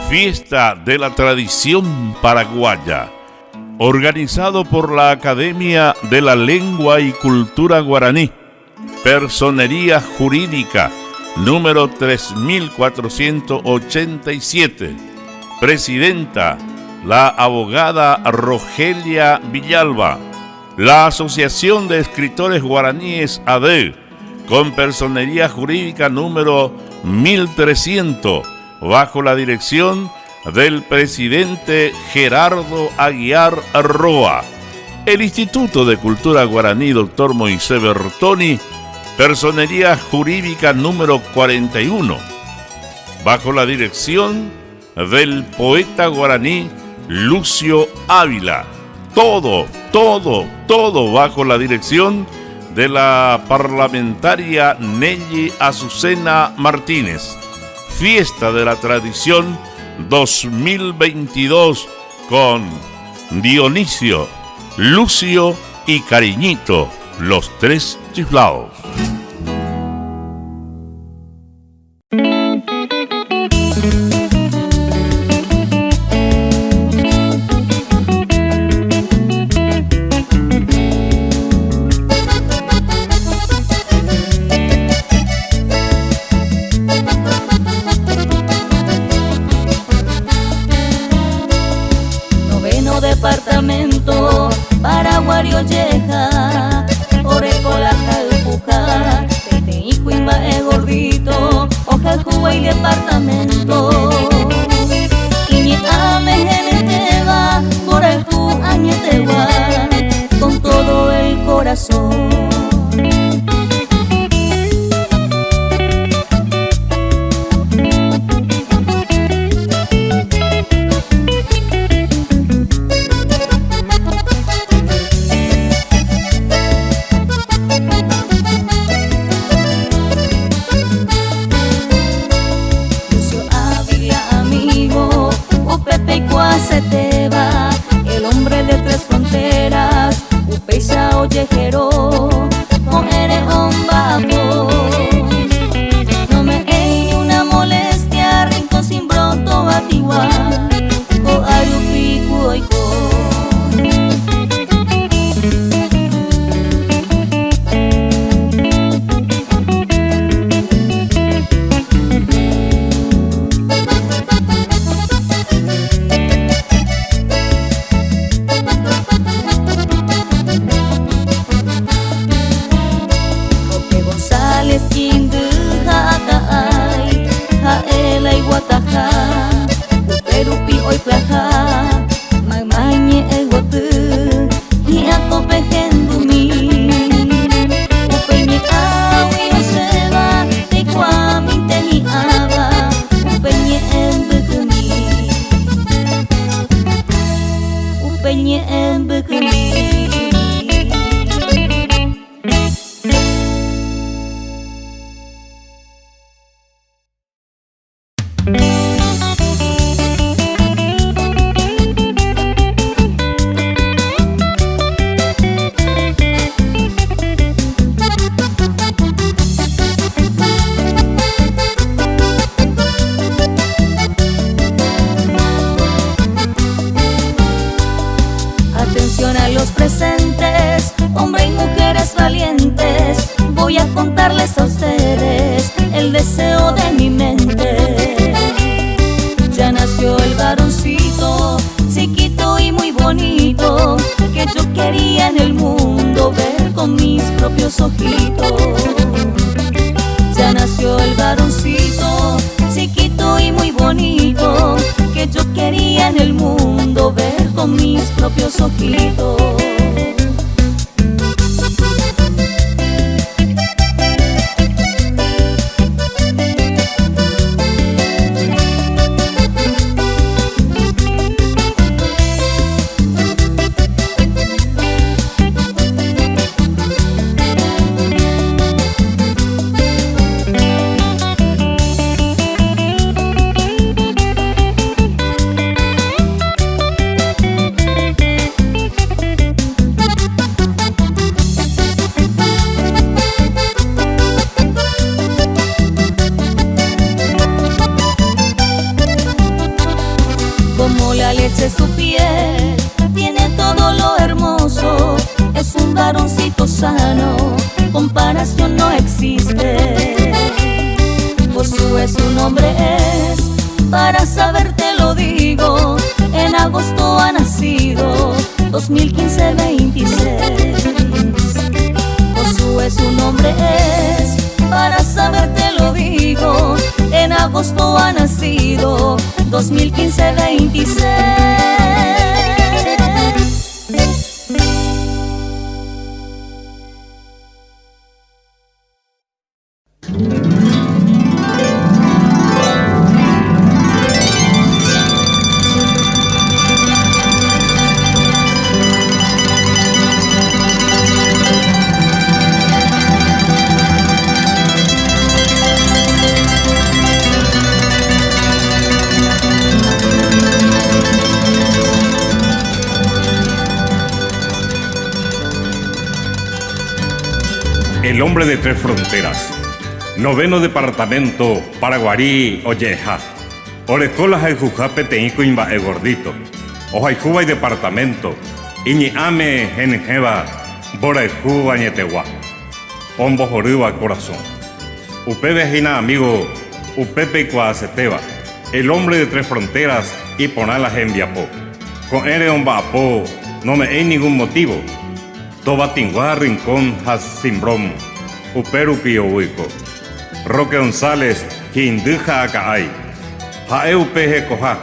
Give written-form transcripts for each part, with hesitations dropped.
Fiesta de la Tradición Paraguaya, organizado por la Academia de la Lengua y Cultura Guaraní, Personería Jurídica, número 3487. Presidenta, la abogada Rogelia Villalba. La Asociación de Escritores Guaraníes ADE, con Personería Jurídica número 1300, bajo la dirección del presidente Gerardo Aguiar Roa. El Instituto de Cultura Guaraní Dr. Moisés Bertoni, Personería Jurídica número 41, bajo la dirección del poeta guaraní Lucio Ávila. Todo bajo la dirección de la parlamentaria Nelly Azucena Martínez. Fiesta de la Tradición 2022 con Dionisio, Lucio y Cariñito, los tres chiflados. Departamento Paraguario Yeja, Orecola Jalpuja, Teteicuimba gordito, Ojaljuba y departamento. Iñe ame geneteba, por el ju añeteba, con todo el corazón. Seteba, el hombre de tres fronteras, Upeisa Ollejero, Moere Ombabo. No me hay una molestia, rincón sin broto, Batigua, o Ayupi, Cuoico. Uperupi hoy plaja, Mamañe el guatu, y acope gendumi. Upeñe awi oseba, te cuami te ni aba, Upeñe en bukumi. Upeñe en bukumi. Atención a los presentes, hombres y mujeres valientes, voy a contarles a ustedes el deseo de mi mente. Ya nació el varoncito, chiquito y muy bonito, que yo quería en el mundo ver con mis propios ojitos. Ya nació el varoncito, chiquito y muy bonito, que yo quería en el mundo ver con mis propios ojitos. sano, comparación no existe. Josué su nombre es, para saber te lo digo, en agosto ha nacido, 2015-26. Josué su nombre es, para saber te lo digo, en agosto ha nacido, 2015-26. El hombre de tres fronteras. Noveno departamento, Paraguarí, Olleja. Orecolas hay jujape teico imba el gordito. Ojaijuba y departamento. Iñiame genjeva, Boraijú añetegua. Pombo jorúa corazón. Upepe jina amigo, Upepe Cuaceteba. El hombre de tres fronteras y ponalas en Viapó. Con ere ombaapó, no me hay ningún motivo. Tobatingua rincón Hasimbrón, Uperu Pío Huico, Roque González, Quinduja Acaay, Jaeupeje Coja,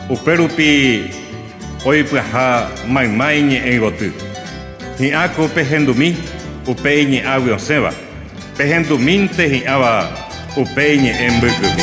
Uperu Pi, Oipeja, Maimaiñe Eigotu, Hiaco Pejendumi, Upeiñe Aguion Seba, Pejenduminte Hiaba, Upeiñe Embucubi.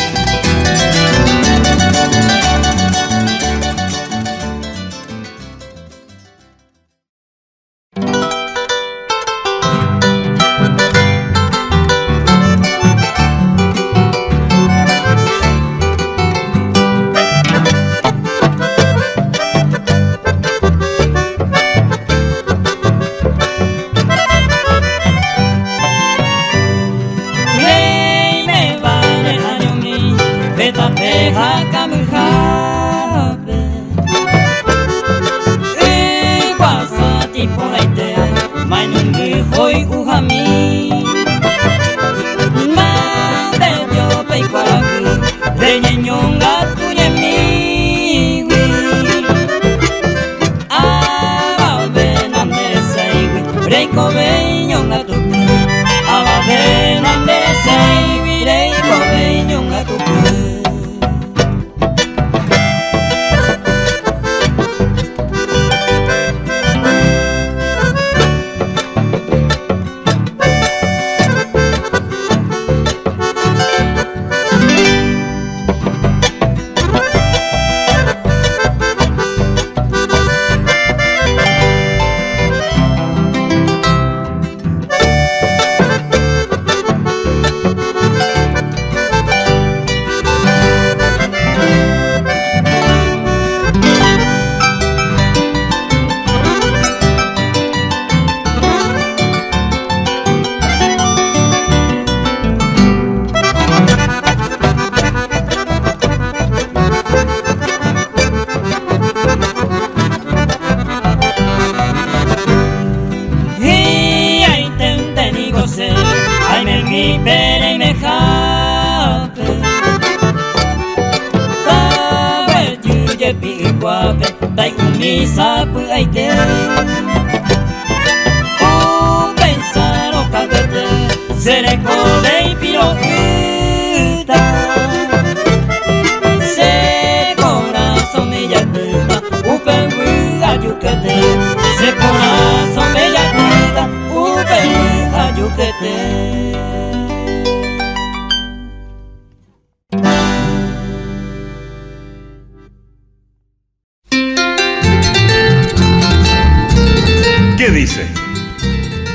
¿Qué dice?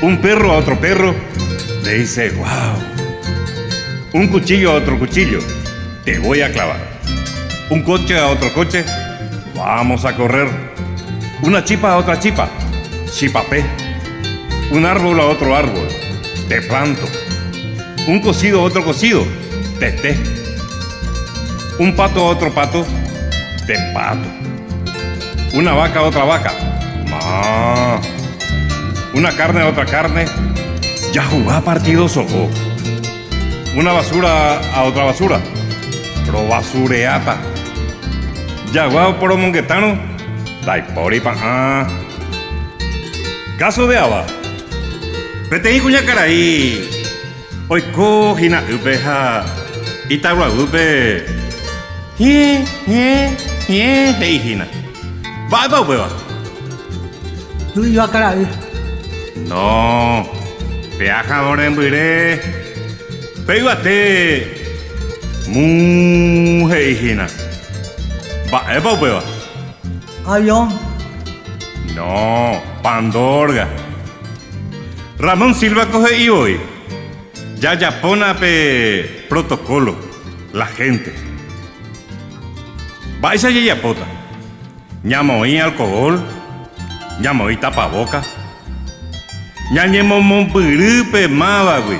Un perro a otro perro le dice, wow. Un cuchillo a otro cuchillo, te voy a clavar. Un coche a otro coche, vamos a correr. Una chipa a otra chipa, chipapé. Un árbol a otro árbol, te planto. Un cocido a otro cocido, te té. Un pato a otro pato, te pato. Una vaca a otra vaca, ma. una carne a otra carne, ya jugá partido soco. Una basura a otra basura, pro basureata. Ya guau por monguetano, dai pori pa. Caso de aba. Petei kuña caray. Oiko hina upeja. Itagua upe. Hie hei hina. Va upewa. Tú y yo a caray. No. Peaja morembire. Peibate. Mu hei hina. Va upewa. Avión. No, Pandorga. Ramón Silva coge y voy. Ya pone pe protocolo. La gente. Vais a Yayapota. Ñamoí alcohol. Ñamoí tapaboca. Ñañemo monpiripe mava, güey.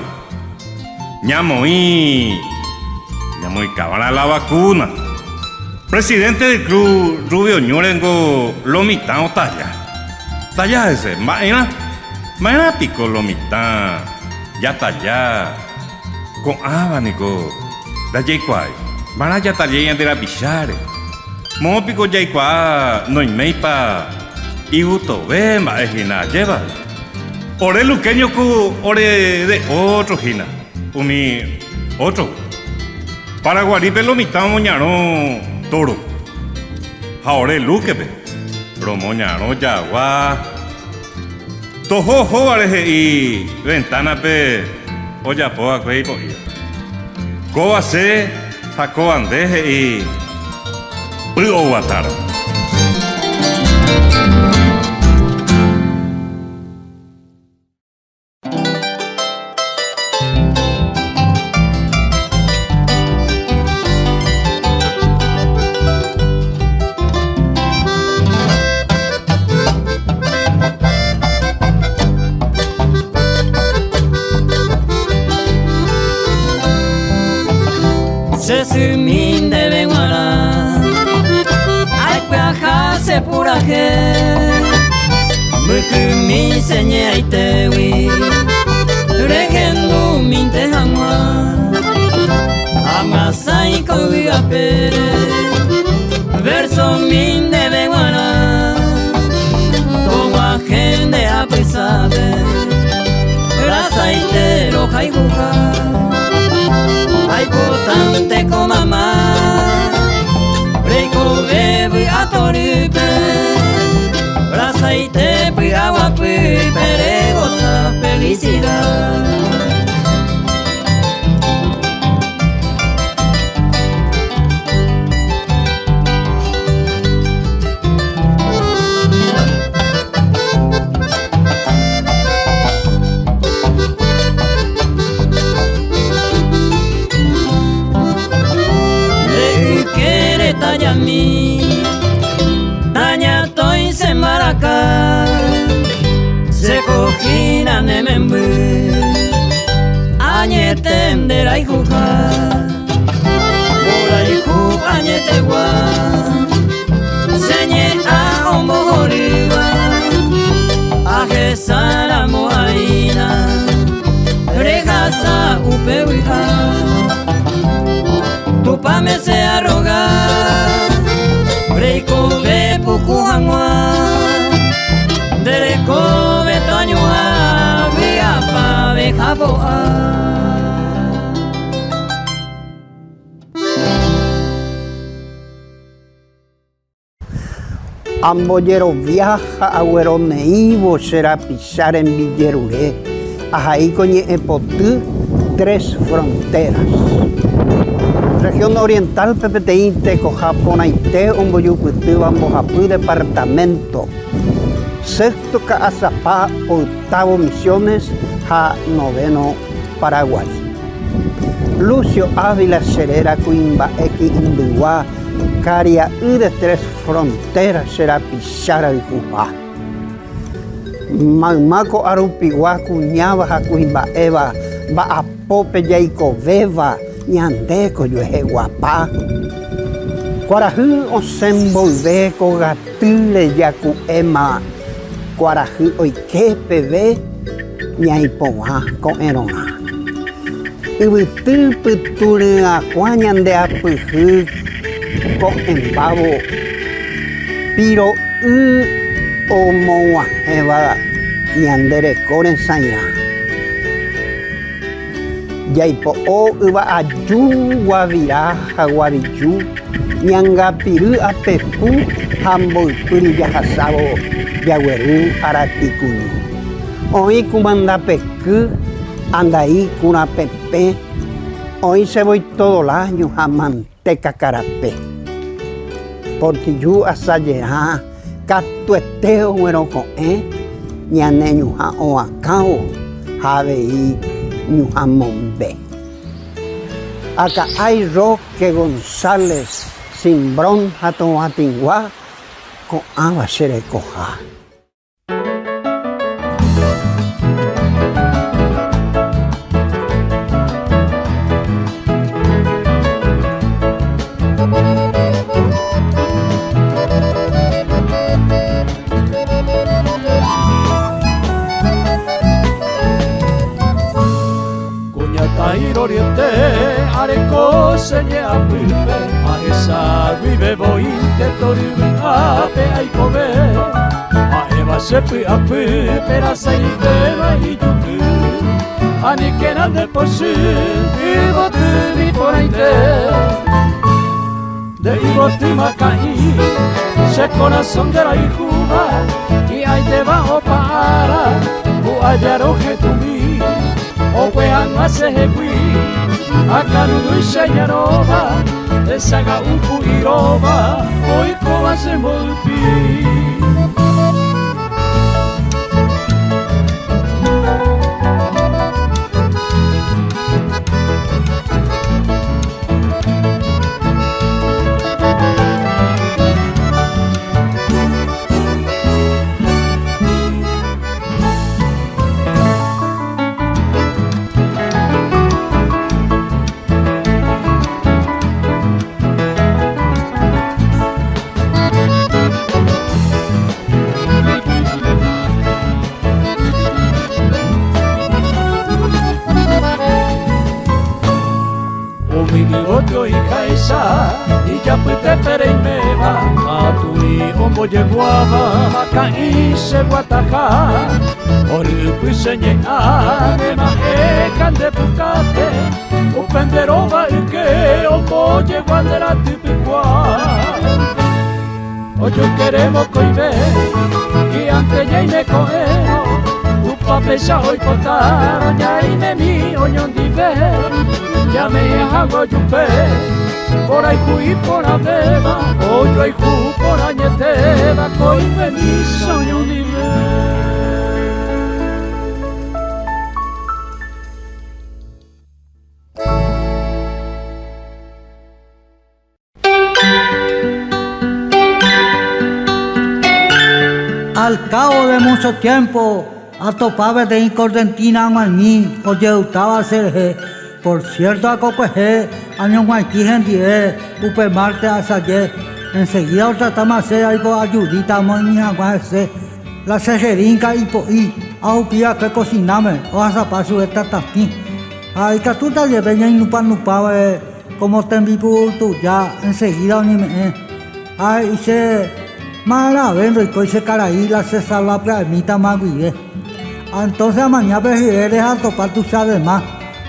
Ñamoí cabana la vacuna. Presidente del club Rubio Ñorengo Lomitán o Talla. Talla ese, mañana pico Lomitán. Ya talla. Con abanico. Da Jaikwai. Mana ya talla de la pichare. Mo pico Jaikwai. No hay meipa. Y gusto ve ma ejina lleva. Ore luqueño cu ore de otro jina. Umi otro. Para Guaripe Lomitán moñaron toro. Ahora luquepe. Promoñaron yagua. Tojo areje y ventana pe olla poa cuei poia. Coa se jaco andeje y prio guatar. Sesumin de Benguara, ay cuaja se puraje, mukumi seña itewi, regendo minte hamwa, amasai koga pere, verso min de Benguara, toma gente a pesabe, raza itero jaijuja. Ay potante como mamá, breiko bebe a toripe, brasa y te agua pere goza felicidad. Tanya toy se maraca, se cojina nemembu, añetem de la hijuja, por la hijuja añete gua, señe a hombo horiba, a gesara moaina, regasa upewiha. Tu pame se arroga, breiko be pukuangwa, dereko be toñua, viapa be jaboa. Amboyero viaja a Hueroneivo será pisar en Villeruré, ahí coñe epotú 3 fronteras. Región oriental Pepeteinte, Cojaponaité, Umboyucuitú, Ambojapú, departamento. Sexto Caazapá, octavo Misiones, ja noveno Paraguay. Lucio Ávila Cerera, Cuimba, Equi, Induá, Caria, y de 3 fronteras será Pichara y Jujá. Magmaco Arupiguá, Cuñaba, Jacuimba, Eva, va a Pope, Yaicoveva, Ñandeco, yo es guapá. Cuarajú, Osembolveco, Gatule, Yacuema, Kuarahy oike peve ñaipovã ko'ẽrõrã. Yvyty pyturyakua ñande apyhy ko'ẽmbávo piro'y omog̃uahẽva ñande reko resãirã. Jaipo'o yva'aju, guavira ha guaviju, ñangapyry apepu ha mboypýri jahasávo jagueru arapikuñu. Oĩ kumandapeky, andai kurãpepe, oĩ cebolla ñuhã manteca karapé. Portillu asajerã katuete ogueroko'ẽ ñane ñuhã oakãvo ha avei ñuhã mombe. Aka'ái Roque González Simbrón ha Tomatingua ko'ãva cherekoha. Oriente areko señe apype ahesagui bevointe torygui ápe aikove aevasepy apype rasãitéva ijuky aníkena ndepochy yvotývi porãite de yvoty maka'ĩ che corazón de raijuva hi'ãitéva opa ára hu'ajáro hetumi ogue'ãnga chehegui akanu'ỹ cheñarõva esaga'uku iróva oikóva chemboypi. Ijapytepereimeva aturi ombojeguava maka'ĩ cheguataha orypy cheñe'ãrema ekandepykápe upenderóva yke ombojegua nde ratypykua ojokere mokõive hi'ãnteñaime ko'ẽrõ upápecha oipotárõ ñaimemi oñondive ñame'ẽhágui ojupe porãihu iporãvéva ojoayhu porãñetéva ko'ẽmemi oñondive. Al cabo de mucho tiempo, atopaba de Incordentina Guaní, oyeutaba Serge, por cierto a Cocueje, año Guaití Gendie, Upe Marte Asaye, enseguida tratamos hacer algo ayudita, moña guase, la serjerinca y poí, a upía que cociname, o a zapasu de tatatí. Ay, catuta de veña y nupa, como tembipu tu ya, enseguida oñime, ay, se. Mala vendo y coise caraí la se salva pramita maguire. Entonces mañana prefieres a topar tu sabes más.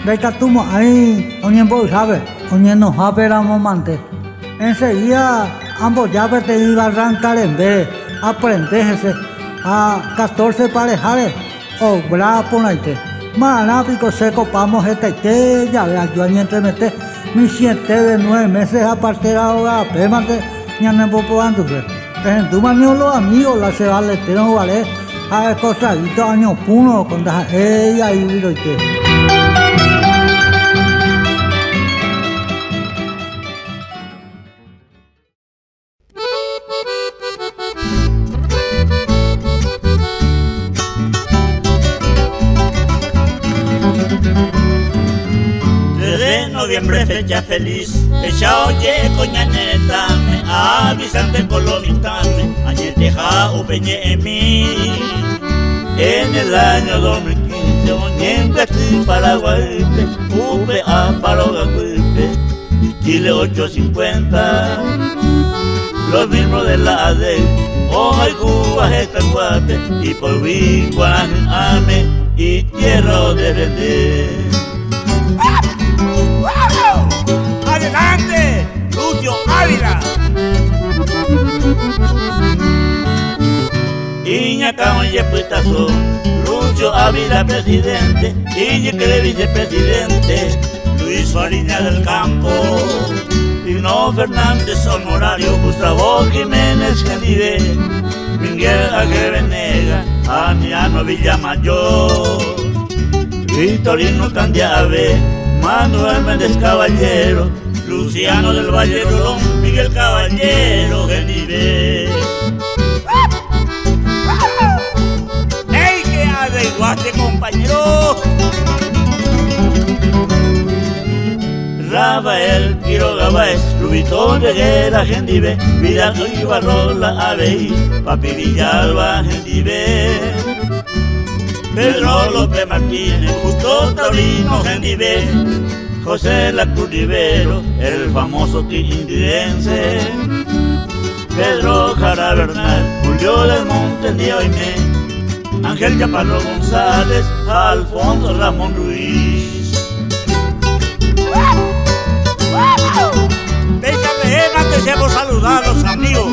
De que tú ahí, oñembo sabe, oñeno sabe la momante. Enseguida ambos llaves te iba a arrancar en vez, aprenderse a 14 parejares o bravo naite. Mala pico seco pamos este ya vea yo año entre mete mi 7 de 9 meses aparte de la pemate ñane popo anduve. Tú mañana los amigos, la se vale, te no vale, a cosadito año puno, con ella y viroite. Desde noviembre, fecha feliz. Echa oye coñanetame, avisante colomitame, añeteja upeñe en mí. En el año 2015, oñengachi Paraguay, upe a Parogacuipe, Chile 850. Los mismos de la ADE, hoy Cuba, Guape, y por Vicuán, Ame, y tierra de vender. ¡Adelante, Lucio Ávila! Iñaca oye puestazo, Lucio Ávila presidente, Iñaca vicepresidente, Luis Fariña del Campo, Pino Fernández honorario, Gustavo Jiménez Genive, Miguel Aguevenega, Aniano Villamayor, Victorino Candiave, Manuel Méndez Caballero, Luciano del Valle Rolón, Miguel Caballero Genive. ¡Ey, qué adeguaste, compañero! Rafael Quiroga Báez, Rubito Reguera Genive, Vidal Ibarrola Abey, Papi Villalba Genive, Pedro López Martínez, Justo Taurino Genive, José Lacruz Rivero, el famoso quindirense, Pedro Jara Bernal, Julio del Monte Dioime, Ángel Chaparro González, Alfonso Ramón Ruiz. Déjame antes hemos saludado a los amigos.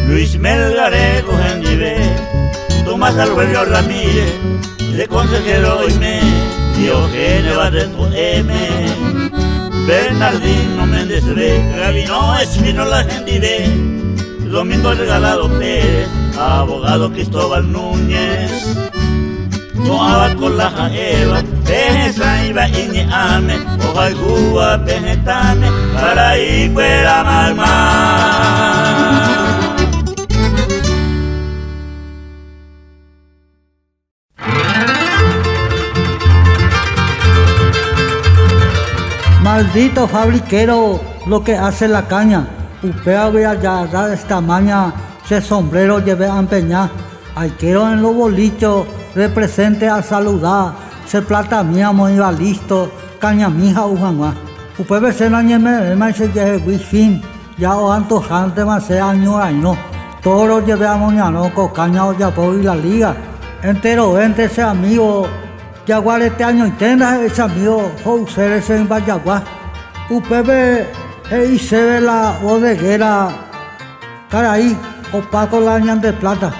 Luis Melgarejo Genive, Tomás Alberto Ramírez, de consejero Oime, Diogene Barreto M, Bernardino Méndez B, Gabino Espinola Genive, Domingo Regalado Pérez, abogado Cristóbal Núñez, Moaba Colaja Eva, Pejesa Iba Iñeame, Ojalgúa Pejetame, Paraí Cuera Malma. Maldito fabriquero, lo que hace la caña. Upea vea ya da esta maña, ese sombrero lleve a empeñar. Ay, quiero en los bolichos, represente a saludar. Se plata mía mo iba listo, caña mija ujanwa. Upe vese na ñeme, ema se lleve wishfin. Ya o antojante más se año año. Toro lleve a moñanoco, caña o ya por la liga. Entero ese amigo. Yaguar este año intenda ese amigo, José ese en Vallaguá. Upebe y se ve la bodeguera, caray, opaco la ñan de plata.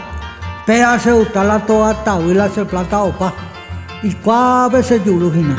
Pea se gusta la toda tahuila se plata opa. Y cuá veces yurujina.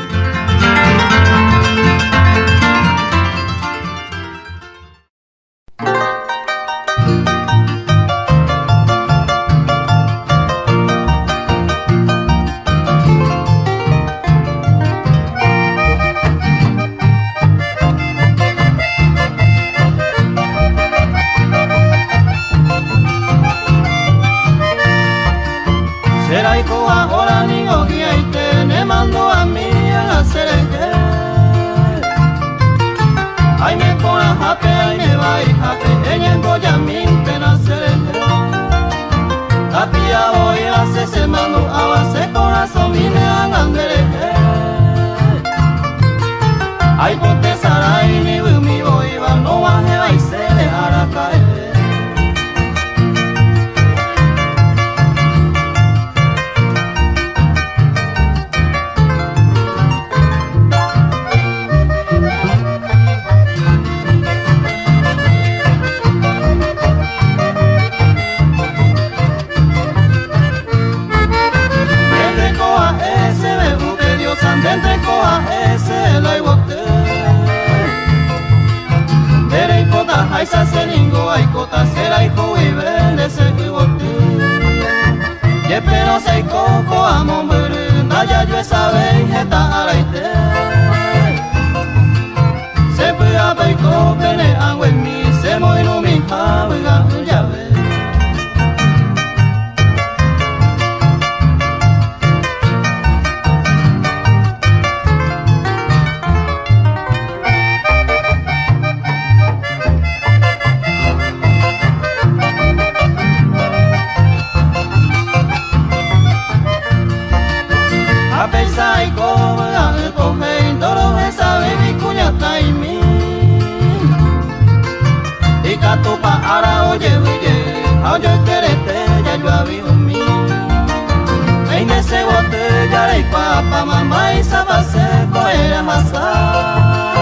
Ahora oye, querete, ya yo había un mí. Veine se botella y papa, mamá y sabase, coera masa.